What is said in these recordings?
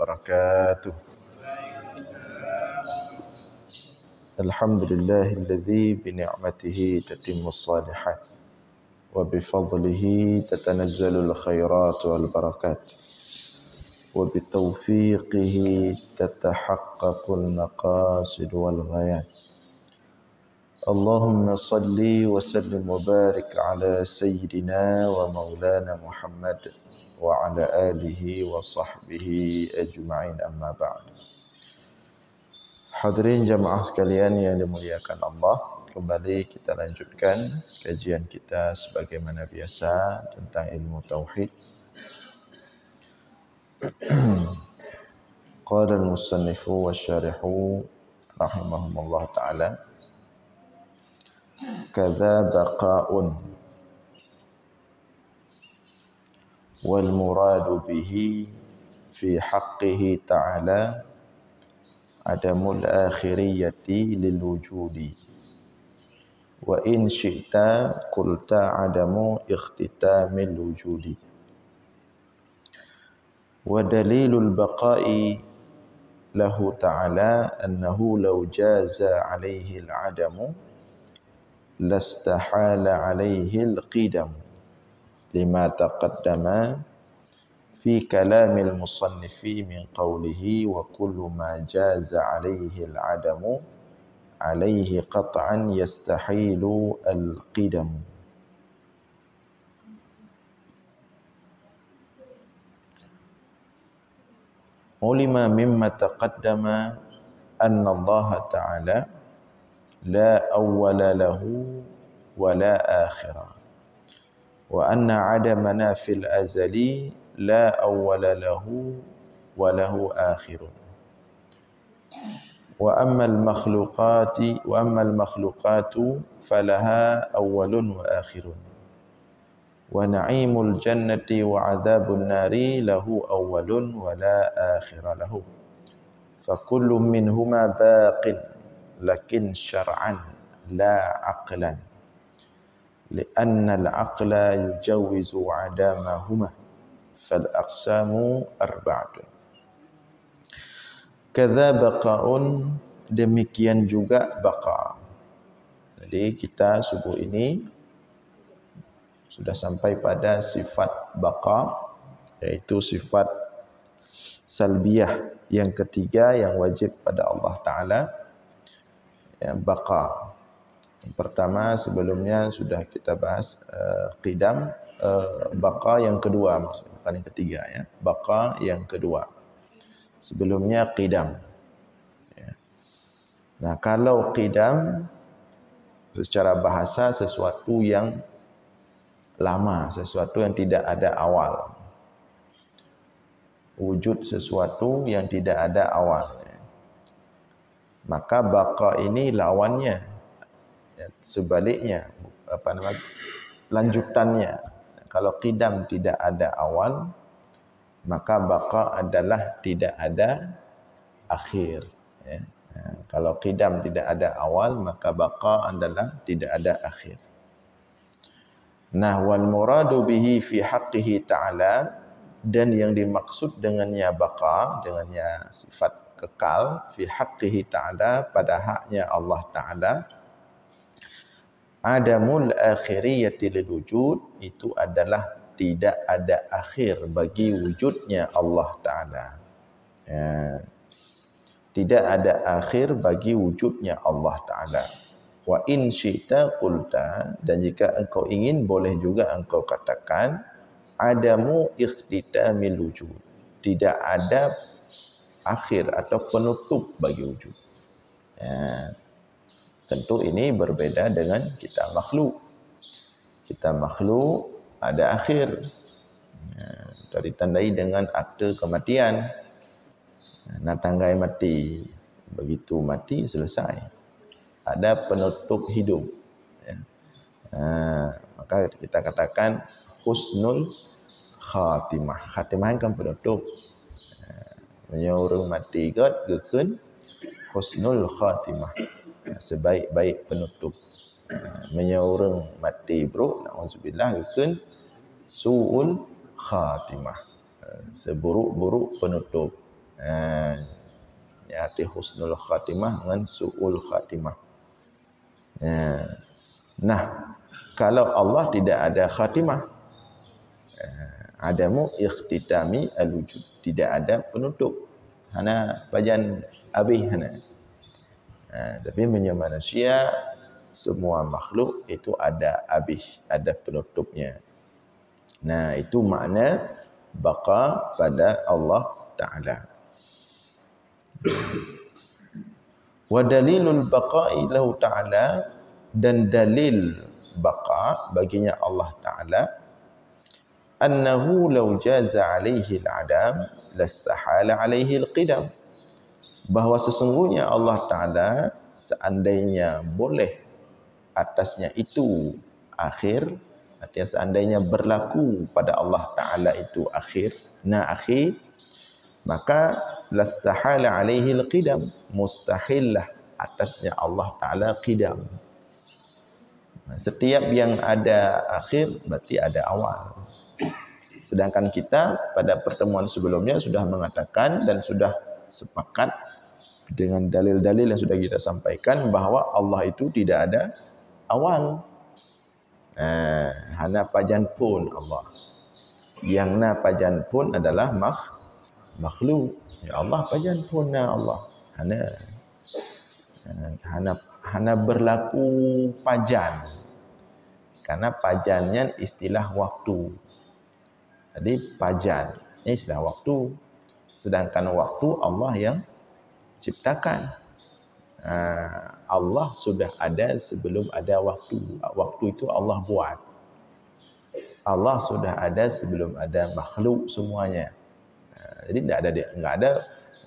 وبركاته. الحمد لله الذي بنعمته تتم الصالحات وبفضله تتنزل الخيرات والبركات وبتوفيقه تتحقق المقاصد والغايات. اللهم صل وسلم وبارك على سيدنا ومولانا محمد وعلى آله وصحبه أجمعين أما بعد. Hadirin jamaah sekalian yang dimuliakan Allah, kembali kita lanjutkan kajian kita sebagaimana biasa tentang ilmu tauhid. Qala al-musannifu wasyarihu rahimahumullah ta'ala, kadza baqa'un wal muradu bihi fi haqqihi ta'ala adamul akhiriyati lil wujudi wa in syi'ta qulta adamu ikhtitamil wujudi wa dalilul baqa'i lahu ta'ala annahu law jaza alaihi al-adamu lastahala alaihi al-qidam lima taqaddama fi kalamil musannifi min qawlihi wa kullu ma jaza alaihi al-adamu alaihi qat'an yastahilu al-qidam. Ulima mimma taqaddama anna Allah ta'ala la awwala lahu wa la akhira wa anna adamana fil azali la awwala lahu wa lahu akhirun wa amma al makhluqatu falaha awwalun wa akhirun wa na'imul jannati wa 'adzabun nari lahu awwalun wa la akhira lahu fa kullu minhuma baqin lakin syar'an la aqlan li'anna al-aqla yujawizu 'adamahuma fal aqsamu arba'atun. Kadza baqa'un, demikian juga baqa. Jadi kita subuh ini sudah sampai pada sifat baqa, yaitu sifat salbiyah yang ketiga yang wajib pada Allah Ta'ala, ya, baqa. Yang pertama sebelumnya sudah kita bahas qidam, baqa yang kedua, maksudnya bukan yang ketiga, ya, baqa yang kedua. Sebelumnya qidam. Ya. Nah, kalau qidam secara bahasa sesuatu yang lama, sesuatu yang tidak ada awal. Wujud sesuatu yang tidak ada awal. Maka baqa ini lawannya, ya, sebaliknya, lanjutannya. Kalau qidam tidak ada awal, maka baqa adalah tidak ada akhir, ya. Kalau qidam tidak ada awal, maka baqa adalah tidak ada akhir. Nah, wal muradu bihi fi haqqihi ta'ala, dan yang dimaksud dengannya baqa, dengannya sifat kekal, fi haqqihi ta'ala, pada haknya Allah Ta'ala, adamul akhiriyati lil wujud, itu adalah tidak ada akhir bagi wujudnya Allah Ta'ala. Ya. Tidak ada akhir bagi wujudnya Allah Ta'ala. Wa in syi'ta qulta, dan jika engkau ingin boleh juga engkau katakan adamu ikhtitamil wujud, tidak ada akhir atau penutup bagi wujud. Ya. Tentu ini berbeda dengan kita makhluk. Kita makhluk ada akhir. Ya, ditandai dengan akte kematian. Natanggai mati, begitu mati selesai. Ada penutup hidup. Ya. Maka kita katakan husnul khatimah. Khatimah kan penutup. Menyuruh mati god gekun husnul khatimah. Ya, sebaik-baik penutup. Menyuruh mati bro, na'udzubillah, gekun su'ul khatimah, seburuk-buruk penutup. arti husnul khatimah dengan su'ul khatimah. Nah, kalau Allah tidak ada khatimah, adamu ikhtitami al-wujud, tidak ada penutup. Hana pajan habis hana. Tapi menurut manusia, semua makhluk itu ada habis, ada penutupnya. Nah, itu makna baqa pada Allah Ta'ala. Wa dalilul baqa'i lahu ta'ala, dan dalil baqa baginya Allah Ta'ala, annahu law jaza alaihi al-adam lastahala alaihi al-qidam, bahawa sesungguhnya Allah Ta'ala seandainya boleh atasnya itu akhir, artinya seandainya berlaku pada Allah Ta'ala itu akhir, maka lastahala alaihi al-qidam, mustahillah atasnya Allah Ta'ala qidam. Setiap yang ada akhir berarti ada awal. Sedangkan kita pada pertemuan sebelumnya sudah mengatakan dan sudah sepakat dengan dalil-dalil yang sudah kita sampaikan bahawa Allah itu tidak ada awal. Hana pajan pun Allah. Yang na pajan pun adalah makhluk. Ya Allah pajan pun na Allah. Hana berlaku pajan. Karena pajannya istilah waktu. Jadi pajan ini istilah waktu. Sedangkan waktu Allah yang ciptakan. Allah sudah ada sebelum ada waktu. Waktu itu Allah buat. Allah sudah ada sebelum ada makhluk semuanya. Jadi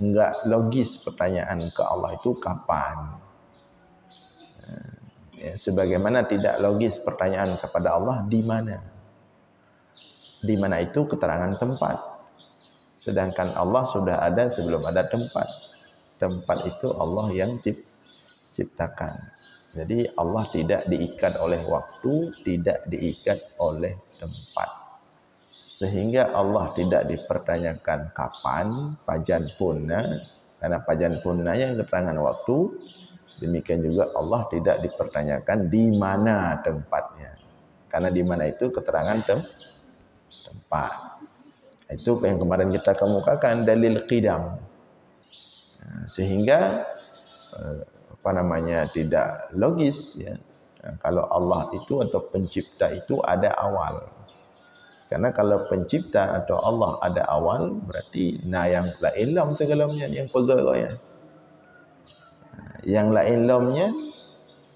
enggak logis pertanyaan ke Allah itu kapan. Sebagaimana tidak logis pertanyaan kepada Allah di mana. Di mana itu keterangan tempat. Sedangkan Allah sudah ada sebelum ada tempat. Tempat itu Allah yang ciptakan. Jadi Allah tidak diikat oleh waktu, tidak diikat oleh tempat. Sehingga Allah tidak dipertanyakan kapan, pajan punna, karena pajan punna yang keterangan waktu. Demikian juga Allah tidak dipertanyakan di mana tempatnya. Karena di mana itu keterangan tempat. Itu yang kemarin kita kemukakan, dalil qidam. Sehingga tidak logis ya. Kalau Allah itu atau pencipta itu ada awal. Karena kalau pencipta atau Allah ada awal, berarti yang la ilam segalamnya yang pergaranya. Yang la ilamnya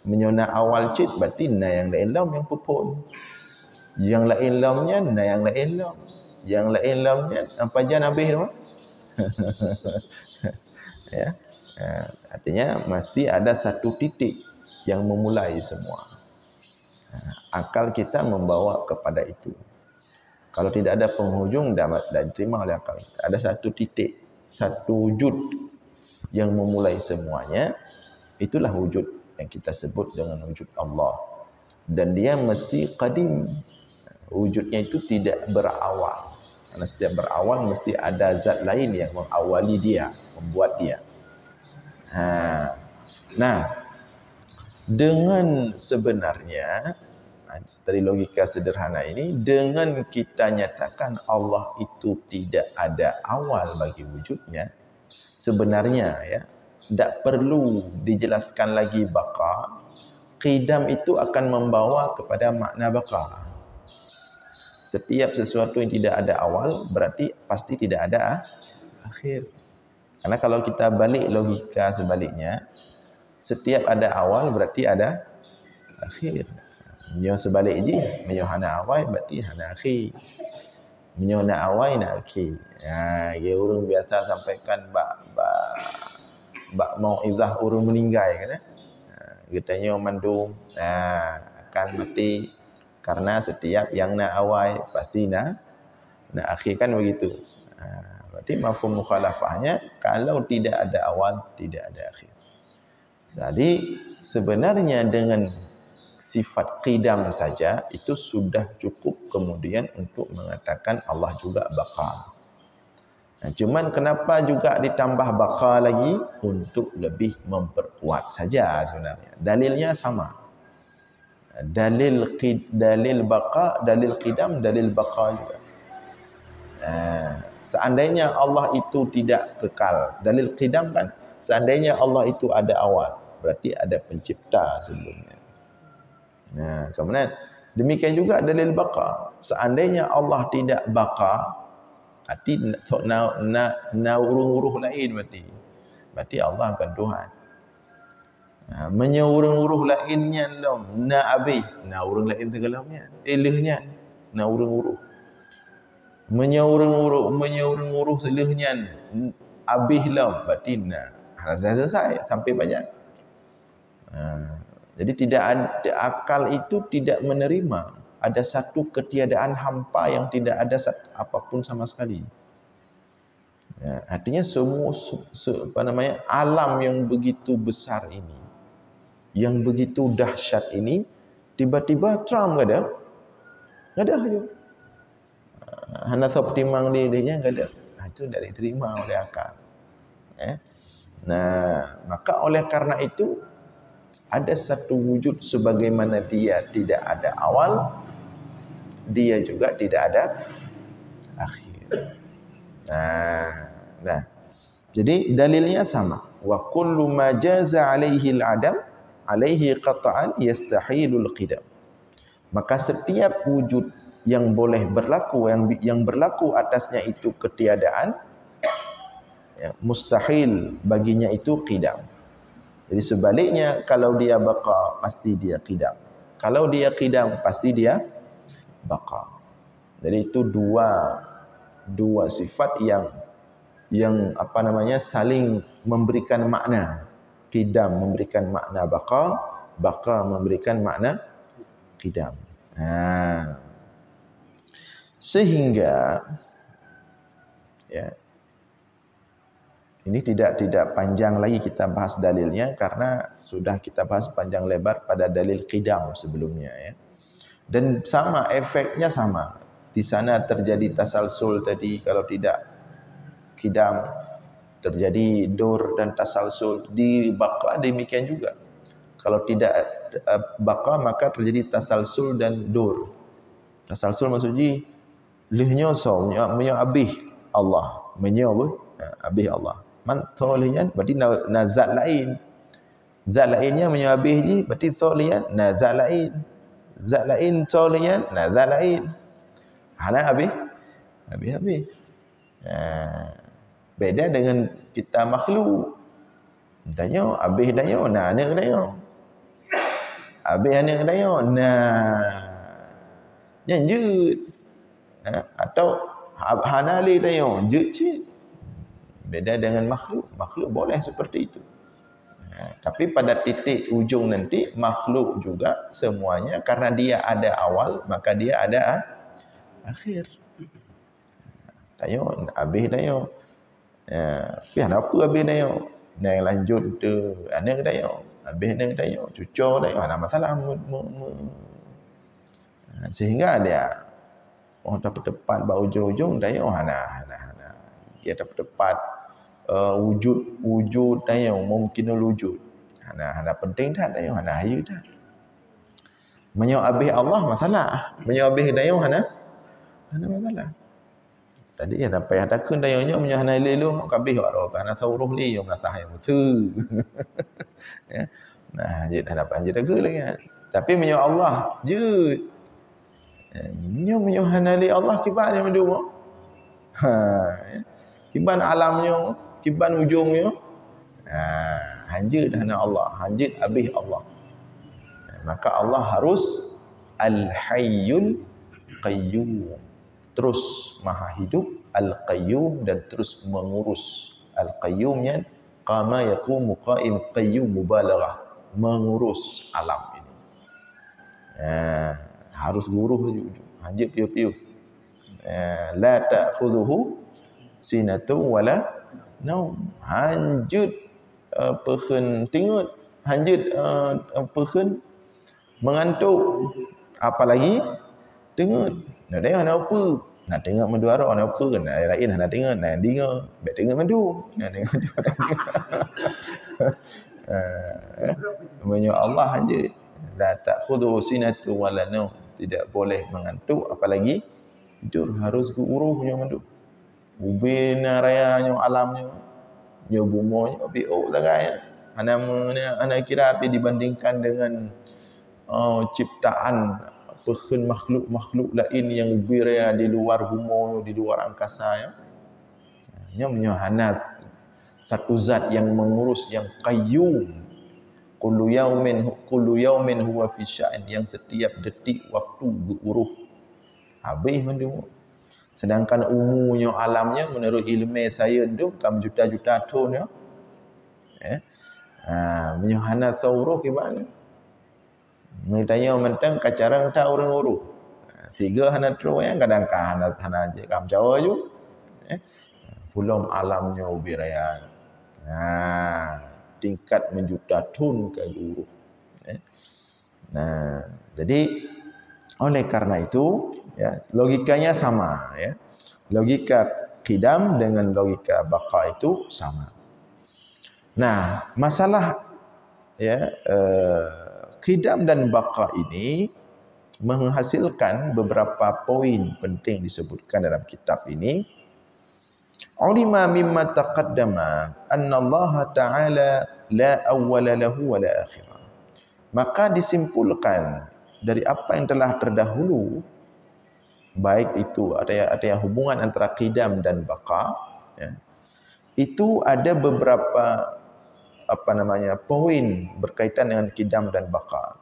menyona awal cip, berarti yang la ilam yang pupun. Yang la ilamnya yang la ilam. Yang la ilamnya apa jan habis tu? Ya. Artinya mesti ada satu titik yang memulai semua. Akal kita membawa kepada itu. Kalau tidak ada penghujung dan diterima oleh akal kita. Ada satu titik, satu wujud yang memulai semuanya. Itulah wujud yang kita sebut dengan wujud Allah. Dan dia mesti qadim. Wujudnya itu tidak berawal. Karena setiap berawal mesti ada zat lain yang mengawali dia, membuat dia. Nah, dengan sebenarnya dari logika sederhana ini, dengan kita nyatakan Allah itu tidak ada awal bagi wujudnya, sebenarnya ya, tidak perlu dijelaskan lagi baqa. Qidam itu akan membawa kepada makna baqa. Setiap sesuatu yang tidak ada awal berarti pasti tidak ada akhir. Karena kalau kita balik logika sebaliknya, setiap ada awal berarti ada akhir. Menyo sebalik je, menyo hana awal berarti hana akhir. Menyo na awal na akhir. Dia orang biasa sampaikan bak mauizah urung meninggal kan. Katanya mandum akan mati karena setiap yang nak awal pasti nak akhir kan begitu. Berarti mafhum mukhalafahnya kalau tidak ada awal tidak ada akhir. Jadi sebenarnya dengan sifat qidam saja itu sudah cukup kemudian untuk mengatakan Allah juga baqa. Cuman kenapa juga ditambah baqa lagi? Untuk lebih memperkuat saja sebenarnya. Dalilnya sama. Dalil baqa, dalil qidam, dalil baqa juga. Seandainya Allah itu tidak kekal, dalil qidam kan, seandainya Allah itu ada awal, berarti ada pencipta sebelumnya. Kemudian demikian juga dalil baqa, seandainya Allah tidak baqa, berarti urung-uruh lain berarti Allah akan Tuhan. Menyuruh-uruh lainnya habis, urung lain tegalamnya, ilahnya urung-uruh. Menyuruh selihnya habislah, berarti selesai sampai banyak. Jadi tidak ada, akal itu tidak menerima ada satu ketiadaan hampa yang tidak ada apapun sama sekali. Artinya semua alam yang begitu besar ini, yang begitu dahsyat ini, tiba-tiba Trump enggak ada aja. Hana optimang dia enggak ada. Itu tidak diterima oleh akal. Maka oleh karena itu ada satu wujud sebagaimana dia tidak ada awal, dia juga tidak ada akhir. Jadi dalilnya sama. Wa kullu ma jaza alaihi al-adam alaihi qat'an yastahilul qidam. Maka setiap wujud yang boleh berlaku, yang berlaku atasnya itu ketiadaan, mustahil baginya itu qidam. Jadi sebaliknya, kalau dia baqa pasti dia qidam. Kalau dia qidam pasti dia baqa. Jadi itu dua sifat yang saling memberikan makna. Qidam memberikan makna baqa, baqa memberikan makna qidam. Sehingga ini tidak panjang lagi kita bahas dalilnya, karena sudah kita bahas panjang lebar pada dalil qidam sebelumnya Dan sama, efeknya sama. Di sana terjadi tasalsul tadi, kalau tidak qidam terjadi dur dan tasalsul. Di baqa demikian juga. Kalau tidak baqa maka terjadi tasalsul dan dur. Tasalsul maksudnya lihnya abih Allah, abih Allah. Man tholiyan berarti nazat lain. Zat lainnya abih je berarti tholiyan nazat lain. Zat lain tholiyan nazat lain. Habis. Beda dengan kita makhluk. Tanya abih dayo, anak dayo. Abih anak dayo, nyanjut. Atau hanali dayo, jut. Beda dengan makhluk. Makhluk boleh seperti itu. Tapi pada titik ujung nanti, makhluk juga semuanya, karena dia ada awal, maka dia ada akhir. Dayo, abih dayo. Tapi apa abih dayo? Yang lanjut tu anak dayo, abih anak dayo, cucu dayo, ada masalah. Sehingga dia dapat tepat ujung-ujung dayo dia dapat tepat wujud dayo mungkinul wujud. Penting dah dayo ayu dah. Menyo abih Allah masalah, menyo abih dayo masalah. Tadi ya sampai ada kun dayonya menyo lelu kabih waro kana sauruh li yang nasah yang betul. Jadi hadapan je dah lagi. Tapi menyo Allah je. Menyo hanali Allah kiban yang dua. Kiban alamnya, kiban ujungnya. Hanjit hana Allah, hanjit abih Allah. Maka Allah harus Al-Hayyul Qayyum, terus maha hidup, Al-Qayyum, dan terus mengurus. Al-Qayyumnya qama yaqumu qa'im, qayyum mubalaghah, mengurus alam ini. Harus guruh hanjit piu-piu. La ta'khudhuhu sinatun wala naum. Hanjut pehen tingut, hanjut pehen mengantuk, apalagi tingut. Dia nak apa? Nak tengok madu arak nak apa kan? Lain nak tengok, nak dengar, baik tengok madu. Nak tengok madu. Menyo Allah aja. La ta'khudhu sinatu wala naum. Tidak boleh mengantuk apalagi tidur, harus ke uruh punya madu. Ubina raya nyo alamnya. Nyo bumonyo biok lagai. Ana kira api dibandingkan dengan ciptaan perkhun makhluk-makhluk lain yang berada di luar bumi, di luar angkasa ya. Nya menyohanat satu zat yang mengurus, yang qayyum. Kullu yaumin huwa fi sya'in, yang setiap detik waktu beruruh. Habis mendu. Sedangkan umurnya alamnya menurut ilmu sains tu kam juta-juta tahun ya. Menyohanat sauruh gimana? Mitanya mentang kacara ta orang uruh. Tiga hana tro yang kadang hana je kam Jawa ju. Belum alamnya ubiraya. Tingkat menjuta tun ke uruh. Nah, jadi oleh karena itu ya, logikanya sama ya. Logika qidam dengan logika baqa itu sama. Nah, masalah ya qidam dan baqa ini menghasilkan beberapa poin penting disebutkan dalam kitab ini. Ulima mimma taqaddama anna Allah Ta'ala la awwala lahu wa la akhirah. Maka disimpulkan dari apa yang telah terdahulu, baik itu ada hubungan antara qidam dan baqa ya, itu ada beberapa poin berkaitan dengan qidam dan baqa.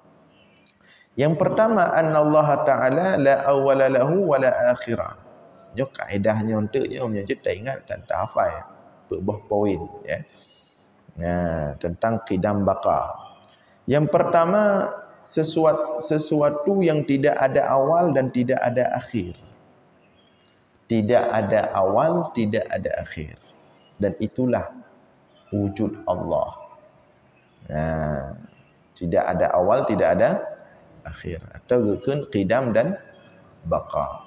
Yang pertama, anna Allah Ta'ala la awwala lahu wa la akhirah. Nyo kaedahnya untuknya menjadi tak ingat dan tak hafal ya. Beberapa poin ya. Tentang qidam baqa. Yang pertama, sesuatu yang tidak ada awal dan tidak ada akhir. Tidak ada awal, tidak ada akhir. Dan itulah wujud Allah. Tidak ada awal, tidak ada akhir. Atau qidam dan baqa.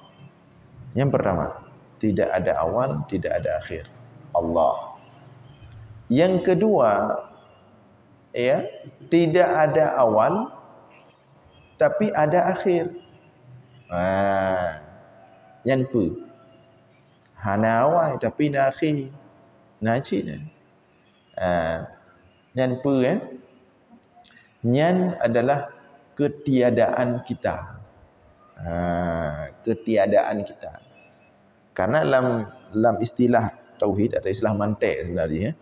Yang pertama, tidak ada awal, tidak ada akhir. Allah. Yang kedua, ya, tidak ada awal tapi ada akhir. Yang pu. Hana awal tapi na akhir. Na cik. Yang pu ya. Nyan adalah ketiadaan kita. Ketiadaan kita. Karena dalam istilah tauhid atau istilah mantik sebenarnya,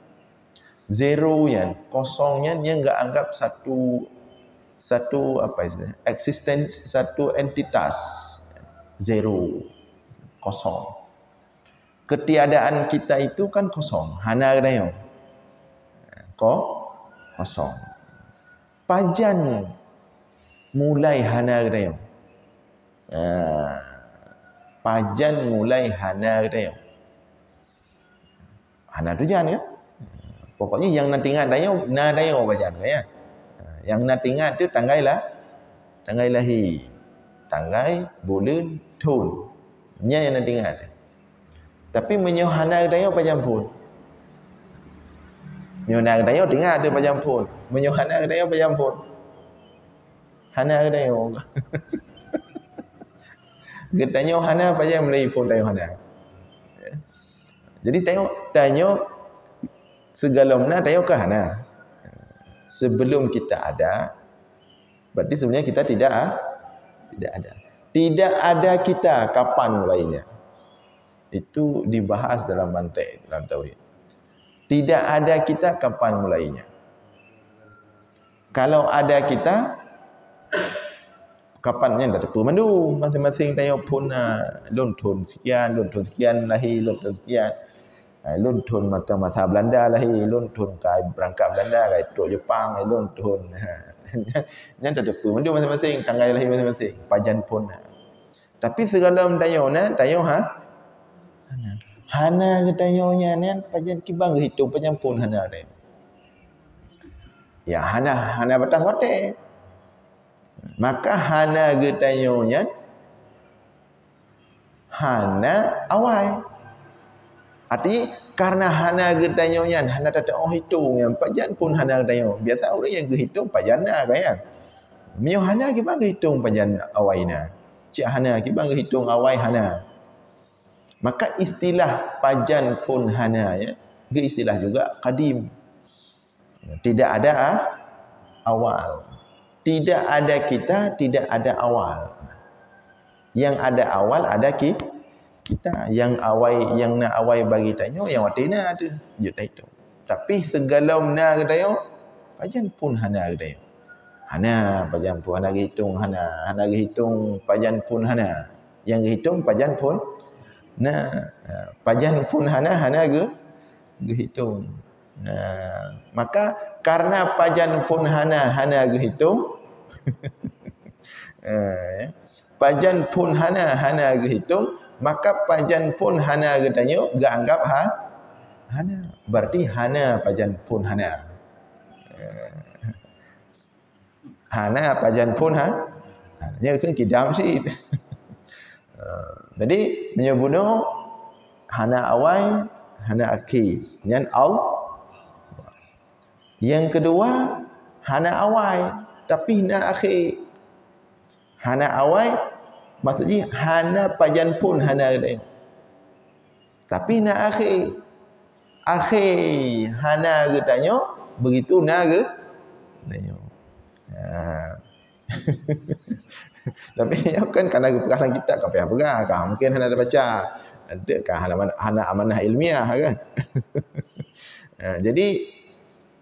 zero-nya, kosongnya dia enggak anggap satu apa istilahnya, existence, satu entitas. Zero, kosong. Ketiadaan kita itu kan kosong, hana dayo. Kosong. Pajan mulai hana dayo. Pajan mulai hana dayo. Hana tu jangan ya. Pokoknya yang nak tinggal dayo, na dayo pajan ya. Yang nak tinggal tu tanggai lahi. Tanggai, bulan, tun. Nya yang nak tinggal. Tapi menyohana dayo pajan pun. Menyohana dayo tinggal tu pajan pun. Menyohana dayo pajan pun. Hana dayo. Getanya hana pajan mulai pun dayo hana. Jadi tengok segala mana tayo ke hana. Sebelum kita ada, berarti sebenarnya kita tidak ada. Tidak ada kita, kapan mulainya? Itu dibahas dalam mantik, dalam tauhid. Tidak ada kita, kapan mulainya? Kalau ada kita, kapannya dah pemandu masing-masing tayo pun lontun sekian lahir, lontun sekian. Lontun mata Belanda lahir, lontun kai berangkat Belanda, kai truk Jepang, lontun. Nya dah pemandu masing-masing, tanggal lahir masing-masing, pajan pun. Tapi segala tayo hana ke tayonya ni pajan kibang hitung pajan pun hana dia. Ya hana batas hotel. Maka hana getayonya hana awai. Arti karena hana gedanyo nyan hana tak oh hitung yang pajan pun hana gedanyo. Biasa orang yang hitung pajana kan ya. Mio hana ki bang hitung pajan awaina. Cik hana ki bang hitung awai hana. Maka istilah pajan pun hana ya, istilah juga qadim. Tidak ada awal. Tidak ada kita, tidak ada awal. Yang ada awal ada kita. Yang awai, yang nak awai bagi tanyo, yang watina tu. Juta itu. Tapi segala na katayo, pajan pun hana katayo. Hana, pajan pun hana hitung hana. Hana hitung pajan pun hana. Yang hitung pajan pun na. Pajan pun hana hitung. Maka karena pajan pun hana hitung. Pajan pun hana hitung, maka pajan pun hana gedanyo gak anggap hana. Berarti hana pajan pun hana. Hana pajan pun nya kan kidam sih. Jadi menyebutno hana awai, hana aki. Nyan yang kedua hana awai tapi na akhir. Hana awai maksudnya hana pajan pun hana ada. Tapi na akhir. Akhir hana getanyo begitu na getanyo. Tapi kan karena perkataan kita kan payah pegang kan mungkin hana ada baca. Ada kan hana amanah ilmiah kan. Jadi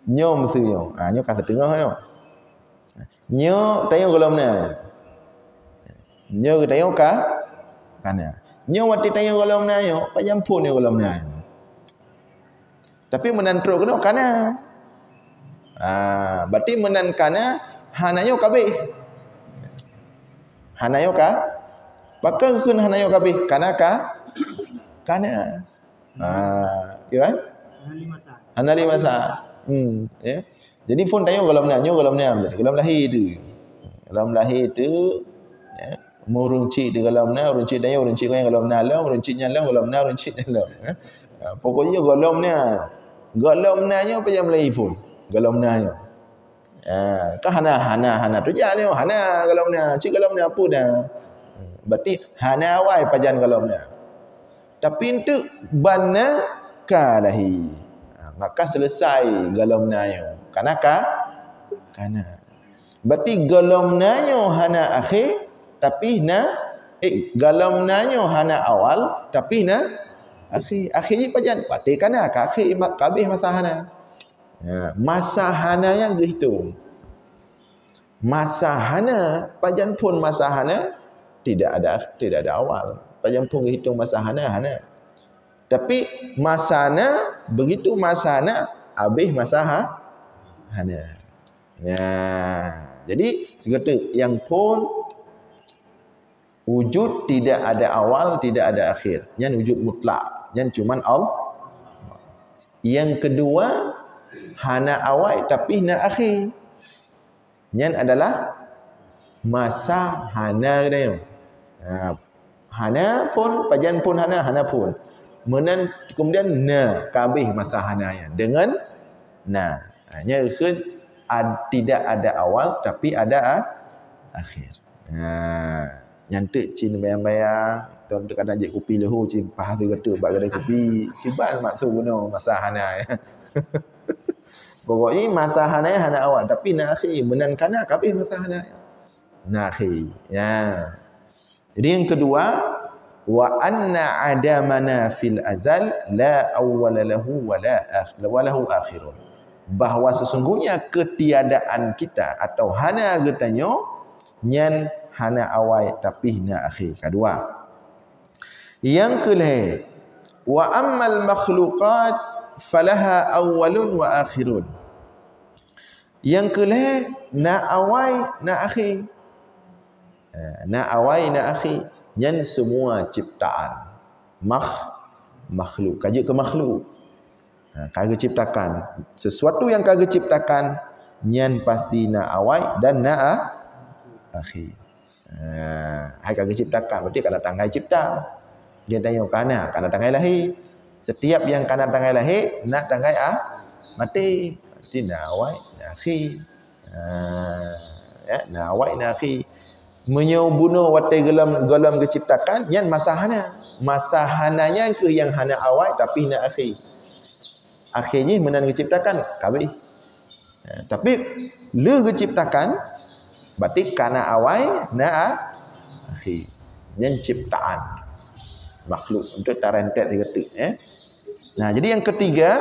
nyo mesti nyo. Nyo kan setengah nyo. Nyo tayo golom na. Nyo tayo kana. Nyo wati tayo golom na nyo, pajampun nyo golom na. Tapi menantro kena kana. Berarti menan kana hanayo kabeh. Hanayo Maka kun hanayo kabeh kana kana. Ya kan? Hana lima sa. Ya. Jadi pun tanya golom nyo golom lahir tu. Golom lahir tu ya, mu runci di golom na, runci tanya runci yang golom na long, runci nyalong golom na, runci nyalong. Pokoknya golom na nyo apa yang lahir pun. Golom na nyo. Kan hana tu jangan hana golom na, cik golom na apa dah. Berarti hana awai pajan golom na. Tapi untuk bana kalahi. Maka selesai galomnanya. Kana. Berarti galomnanya hana akhir tapi galomnanya hana awal tapi akhir. Akhir pajan pati kana akhir kabeh masa hana. Masa hana yang dihitung. Masa hana pajan pun masa hana tidak ada awal. Pajan pun dihitung masa hana. Tapi masana begitu masana habis masa hana. Ya. Jadi segitu yang pun wujud tidak ada awal, tidak ada akhir. Yang wujud mutlak, yang cuman Allah. Yang kedua hana awal tapi na akhir. Yang adalah masa hana dia. Hana pun pajan pun hana pun. Kemudian na kabeh masa hananya dengan na. Hanya tidak ada awal tapi ada akhir. Yang tu cin bayang-bayang tuan tu kadang je kopi lahu cin pahal tu kata bak kedai kopi kiban maksud guna masa hana. Pokoknya masa hananya hana awal tapi na akhir menan kana kabeh masa hananya. Na akhir. Ya. Jadi yang kedua wa anna adamana fil azal la awwala lahu wa lahu akhirun. Bahawa sesungguhnya ketiadaan kita atau hana getanyo nyan hana awal tapi na akhir. Kedua. Yang kelih wa ammal makhluqat falaha awwalun wa akhirun. Yang kelih na awal na akhir. Na awal na akhir. Yang semua ciptaan makhluk kaji ke makhluk kagak ciptakan sesuatu yang kagak ciptakan nyan pasti na awal dan na akhir. Hai kagak ciptakan berarti kalau tanggai cipta Dia tanya kana tangai lahir. Setiap yang kana tangai lahir nak tangai mati. Berarti na awai na akhi. Ya, na awai na akhi. Menyobunuh watai gelam keciptakan yang masahana. Masahananya ke yang hana awai tapi na akhi. Akhirnya menan keciptakan kabeh. Tapi le keciptakan berarti kana awai na akhi. Yang ciptaan makhluk untuk tarentet dikata Nah, jadi yang ketiga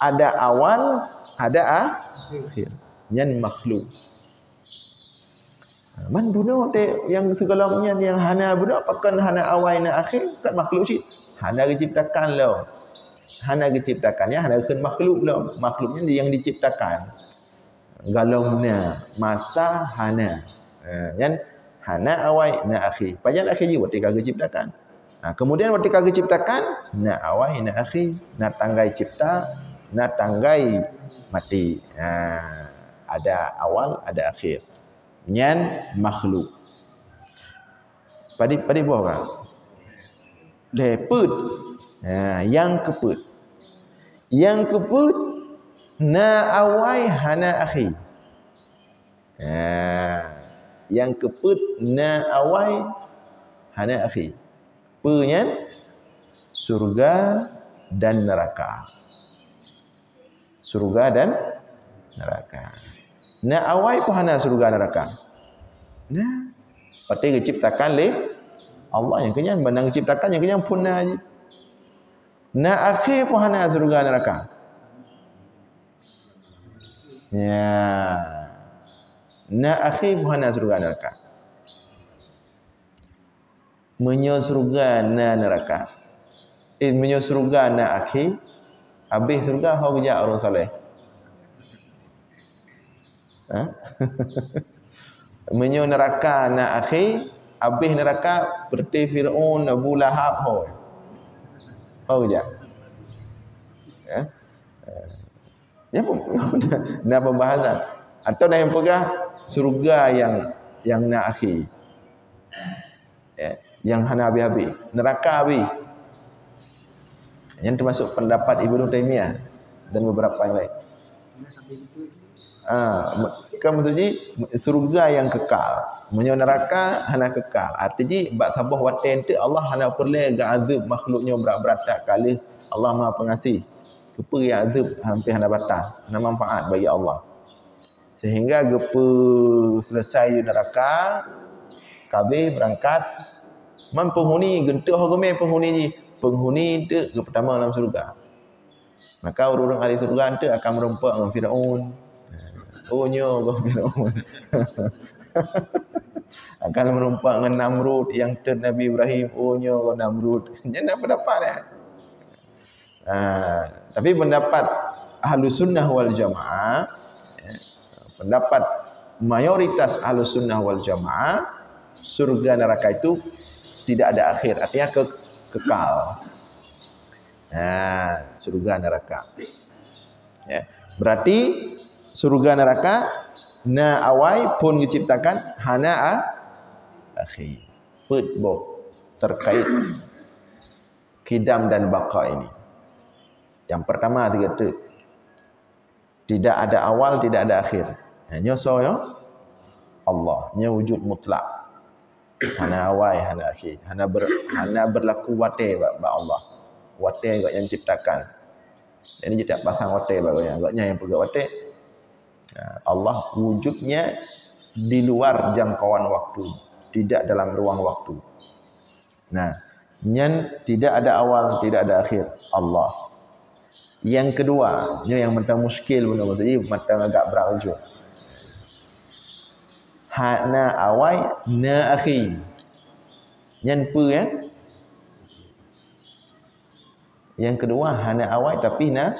ada awal, ada akhir. Yang makhluk. Man bunuh yang segalanya yang hana bunuh apakah hana awal na akhir kat makhluk sih. Hana diciptakan lo. Hana diciptakannya hana kan makhluk lo. Makhluknya yang diciptakan. Galaunya masa hana. Yang hana awal na akhir. Pajal akhir juga ketika diciptakan. Kemudian ketika diciptakan na awal na akhir, na tanggai cipta, na tanggai mati. Ada awal, ada akhir. Nyan makhluk. Padi buah kan? Leput. Yang keput. Yang keput na awai hana akhir. Yang keput na awai hana akhir. Penyan surga dan neraka. Surga dan neraka. Na awai pun hana surga neraka. Nah, pati diciptakan le Allah yang kenyang benang ciptakan yang kenyang punna je. Na akhir pun hana surga neraka. Ya. Na akhir pun hana surga neraka. Menyo surga na neraka. Menyo surga na akhir. Habis surga hau kerja orang soleh. Menyo neraka na akhir. Habis neraka seperti Fir'aun, Abu Lahab hau. Hau kerja. Ya na pembahasan. Atau dah yang pegah surga yang na akhir. Yang hana habis-habis. Neraka habis. Yang termasuk pendapat Ibnu Taimiyah dan beberapa yang lain. Kan maksudnya surga yang kekal. Menyo neraka hana kekal. Artinya bab sabah waten tu Allah hana perle ga azab makhluknya berat-berat tak kali Allah Maha Pengasih. Kepa yang azab hampir hana batas. Hana manfaat bagi Allah. Sehingga gepa selesai neraka kabeh berangkat man penghuni gentuh hukumnya penghuni ni. Penghuni tu ke pertama dalam surga. Maka orang-orang ahli surga tu akan merompak dengan Firaun. Oh nyo ke Firaun. Akan merompak dengan Namrud yang ter Nabi Ibrahim. Oh nyo ke Namrud. Jangan pendapat tapi pendapat Ahlus Sunnah wal Jamaah, pendapat mayoritas Ahlus Sunnah wal Jamaah, surga neraka itu tidak ada akhir, artinya kekal. Surga neraka. Ya. Berarti surga neraka na awai pun diciptakan hana akhir. Petbo terkait kidam dan baqa ini. Yang pertama kata tidak ada awal, tidak ada akhir. Hanya so ya Allah, nya wujud mutlak. Hana awai, hana akhir. Hana berlaku wate bak Allah. Wate gak yang ciptakan. Ini tidak pasang wate bagusnya. Gaknya yang pegang wate. Allah wujudnya di luar jangkauan waktu, tidak dalam ruang waktu. Nah, nyan tidak ada awal, tidak ada akhir. Allah. Yang kedua, yang mata muskil benar-benar tadi, mata agak beraujuk. Hana awai na akhir. Nyan pe kan? Yang kedua hana awai tapi na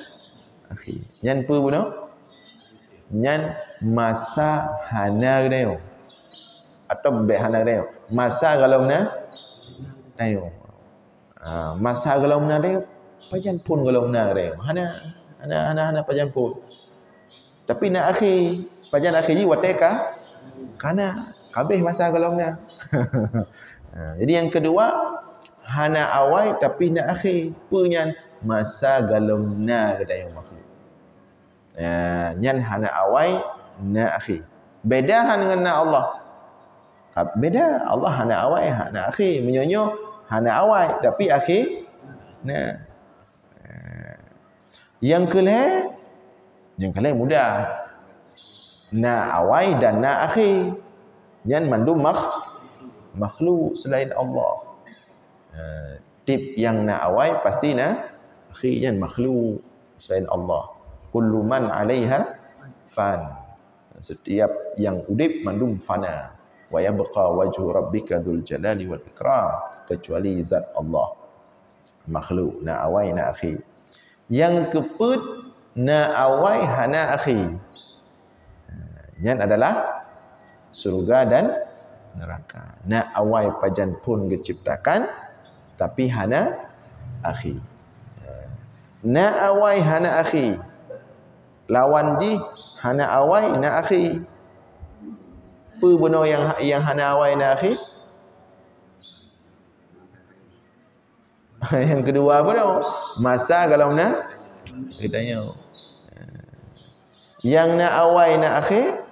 akhir. Nyan pe benar? Nyan masa hana gdeo. Atau be hana gdeo. Masa kalau na ayo. Masa kalau na deo. Pajan pun kalau na gdeo. Hana pajan pun. Tapi na akhir. Pajan akhir ji wateka karena kabeh masa kalau na. Jadi yang kedua hana awai tapi na akhir. Punyan masa galumna kedai makhluk. Nyan hana awai na akhir. Beda dengan na Allah. Beda. Allah hana awai hana akhir. Menyonyo hana awai tapi akhir na. Yang kelih mudah. Na awai dan na akhir. Yang mandum makhluk selain Allah. Tip yang na awai pasti na akhir. Yang makhluk selain Allah. Kullu man 'alaiha fan. Setiap yang udip mandum fana. Wa yabqa wajhu rabbika dzul jalali wal ikram. Kecuali zat Allah. Makhluk na awai na akhir. Yang keput na awai hana akhir. Yang adalah surga dan neraka. Na awai pajan pun diciptakan tapi hana akhir. Na awai hana akhir. Lawan ji hana awai na akhir. Apa benda yang hana awai na akhir? Yang kedua apa dah? Masa kalau na kitanya. Yang na awai na akhir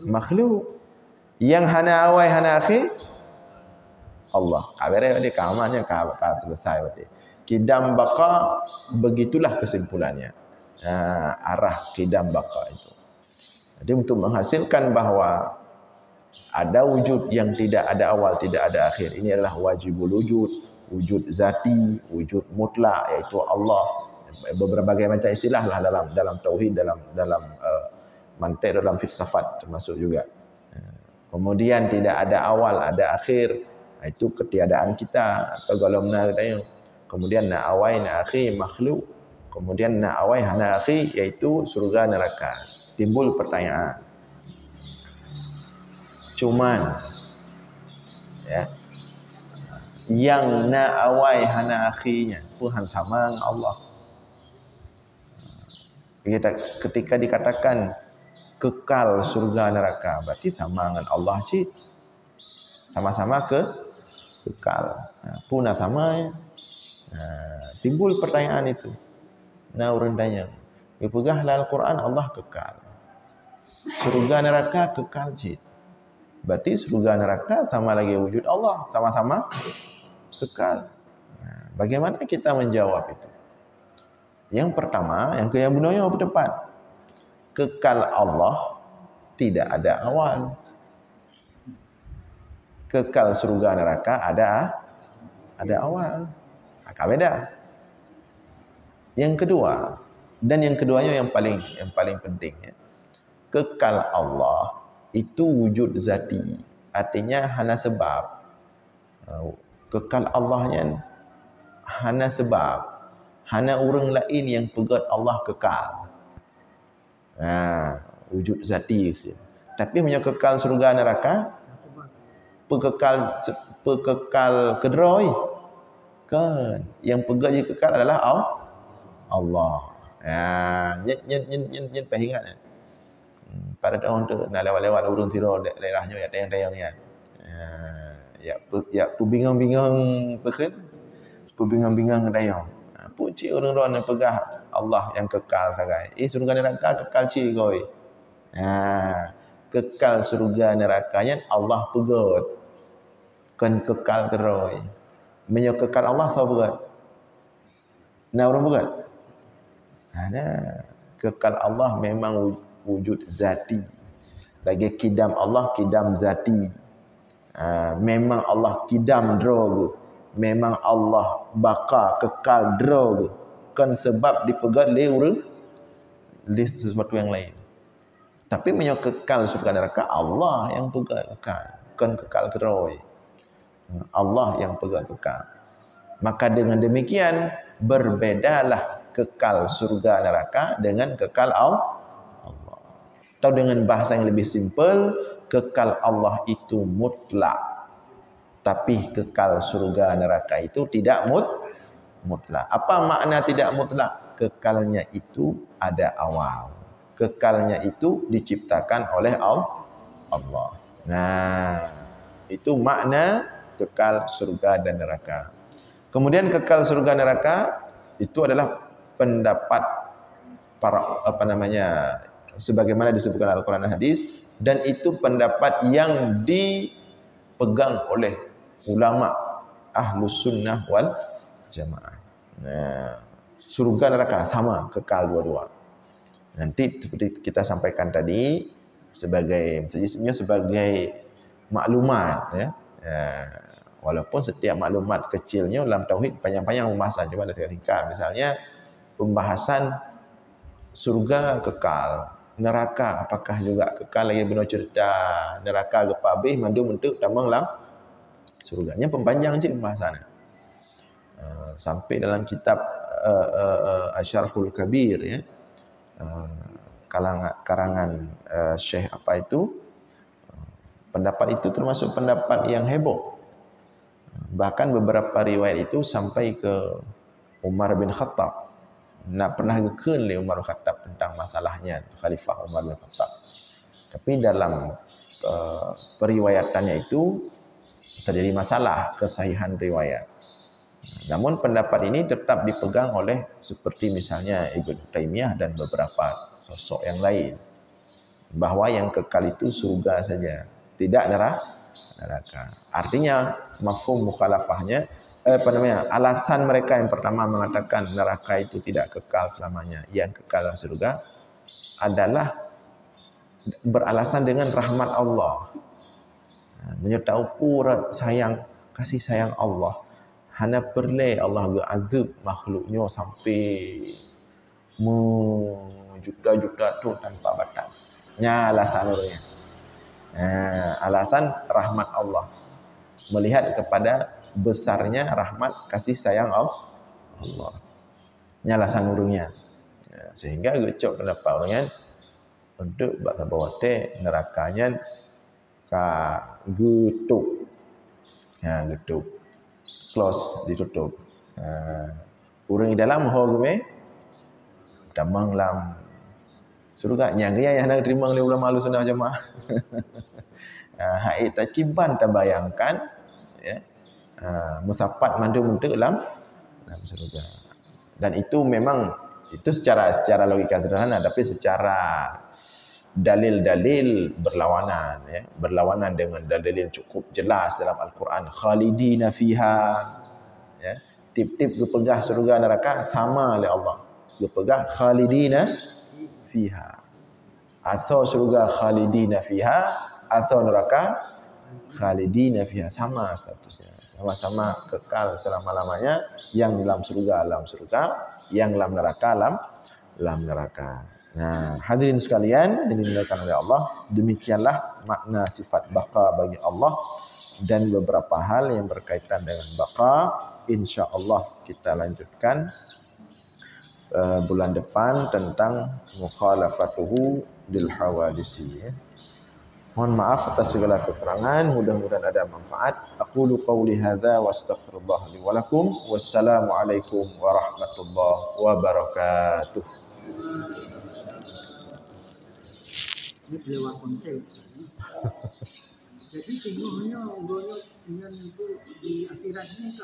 makhluk. Yang hana awai hana akhir Allah. Kabare dia kamarnya selesai berarti. Qidam baqa begitulah kesimpulannya. Arah qidam baqa itu. Jadi untuk menghasilkan bahawa ada wujud yang tidak ada awal, tidak ada akhir. Ini adalah wajibul wujud, wujud zati, wujud mutlak, iaitu Allah. Berbagai macam istilah lah dalam tauhid, dalam mantik, dalam filsafat termasuk juga. Kemudian tidak ada awal, ada akhir. Itu ketiadaan kita atau golongan tadi. Kemudian na awai na akhir makhluk. Kemudian na awai hana akhir iaitu surga neraka. Timbul pertanyaan. Cuman yang na awai hana akhirnya Tuhan sama Allah. Ketika dikatakan kekal surga neraka berarti sama dengan Allah sih. Sama-sama kekal. Puna sama. Timbul pertanyaan itu. Nah, orang tanya, pegang Al-Quran Allah kekal. Surga neraka kekal sih. Berarti surga neraka sama lagi wujud Allah, sama-sama kekal. Bagaimana kita menjawab itu? Yang pertama, yang benarnya apa tepat? Kekal Allah tidak ada awal. Kekal surga neraka ada awal. Agak beda. Yang kedua, dan yang keduanya yang paling penting ya. Kekal Allah itu wujud zati. Artinya hana sebab. Kekal Allahnya hana sebab. Hana orang lain yang pegat Allah kekal. Wujud zati. Tapi punya kekal surga neraka pekekal kedroi kan yang pegat je kekal adalah Allah. Nyen ingat. Pada tahun tu nak lewat-lewat urung tiro daerahnya ya tayang-tayang ya. Ya bingung-bingung pekin. Bingung-bingung dayang. Apa cik orang-orang yang pegah Allah yang kekal sagai. Surga neraka kekal cik koi. Kekal surga nerakanya Allah pegat. Kan kekal teroi. Menyokekal Allah tahu pegat. Nah orang pegat. Ada kekal Allah memang wujud zati. Lagi kidam Allah kidam zati. Memang Allah kidam drog. Memang Allah baka kekal drog. Kan sebab dipegat oleh orang sesuatu yang lain. Tapi menyokekal surga neraka Allah yang pegat kekal. Kan kekal teroi. Allah yang pegat kekal. Maka dengan demikian berbedalah kekal surga neraka dengan kekal Allah. Atau dengan bahasa yang lebih simpel, kekal Allah itu mutlak. Tapi kekal surga neraka itu tidak mutlak. Apa makna tidak mutlak? Kekalnya itu ada awal. Kekalnya itu diciptakan oleh Allah. Nah, itu makna kekal surga dan neraka. Kemudian kekal surga neraka itu adalah pendapat para sebagaimana disebutkan Al-Quran dan hadis, dan itu pendapat yang dipegang oleh ulama Ahlus Sunnah wal Jamaah. Nah, surga neraka sama, kekal dua-dua. Nanti seperti kita sampaikan tadi sebagai maklumat, ya. Walaupun setiap maklumat kecilnya dalam tauhid panjang-panjang pembahasan, cuma ada tingkat. Misalnya pembahasan surga kekal, neraka apakah juga kekal, lagi benar cerita neraka habis mandu bentuk tambang lam surganya pempanjang cik pembahasannya. Sampai dalam kitab Asyarhul Kabir, ya, karangan Syekh apa itu, pendapat itu termasuk pendapat yang heboh. Bahkan beberapa riwayat itu sampai ke Umar bin Khattab. Pernah gekun oleh Umar bin Khattab tentang masalahnya, Khalifah Umar bin Khattab. Tapi dalam periwayatannya itu terjadi masalah kesahihan riwayat. Namun pendapat ini tetap dipegang oleh seperti misalnya Ibnu Taimiyah dan beberapa sosok yang lain, bahwa yang kekal itu surga saja, tidak neraka. Artinya mafhum mukhalafahnya, alasan mereka yang pertama mengatakan neraka itu tidak kekal selamanya, yang kekal surga, adalah beralasan dengan rahmat Allah. Menyertai pura kasih sayang Allah. Hana perle Allah azab makhluknya sampai juta-juta tu tanpa batas. Nya alasan orangnya. Alasan rahmat Allah. Melihat kepada besarnya rahmat kasih sayang Allah. Nya alasan orangnya. Sehingga gecok pendapat orangnya untuk bak sabawate nerakanya ka getuk. Getuk. Close, ditutup. Orang di dalam hogme damang lam surga nya gaya yang nak terima oleh ulama Ahlussunnah Jamaah. Hai takiban terbayangkan, ya. Musapat mandu bentuk dalam surga. Dan itu memang itu secara logika sederhana, tapi secara dalil-dalil berlawanan, ya, berlawanan dengan dalil yang cukup jelas dalam Al-Quran. Khalidina fiha, ya, tip-tip gepegah surga neraka sama oleh Allah. Gepegah khalidina fiha. Asal surga khalidina fiha, asal neraka khalidina fiha, sama statusnya. Sama-sama kekal selama-lamanya, yang dalam surga alam surga, yang dalam neraka alam neraka. Nah, hadirin sekalian yang dimuliakan oleh Allah, demikianlah makna sifat baqa bagi Allah dan beberapa hal yang berkaitan dengan baqa. InsyaAllah kita lanjutkan bulan depan tentang mukhalafatuhu bil hawadisi. Mohon maaf atas segala kekurangan, mudah-mudahan ada manfaat. Aqulu qawli hadza wa astaghfirullah li wa lakum. Wassalamualaikum warahmatullahi wabarakatuh. Ini lewat konten. Jadi tinggalnya dengan itu di akhiratnya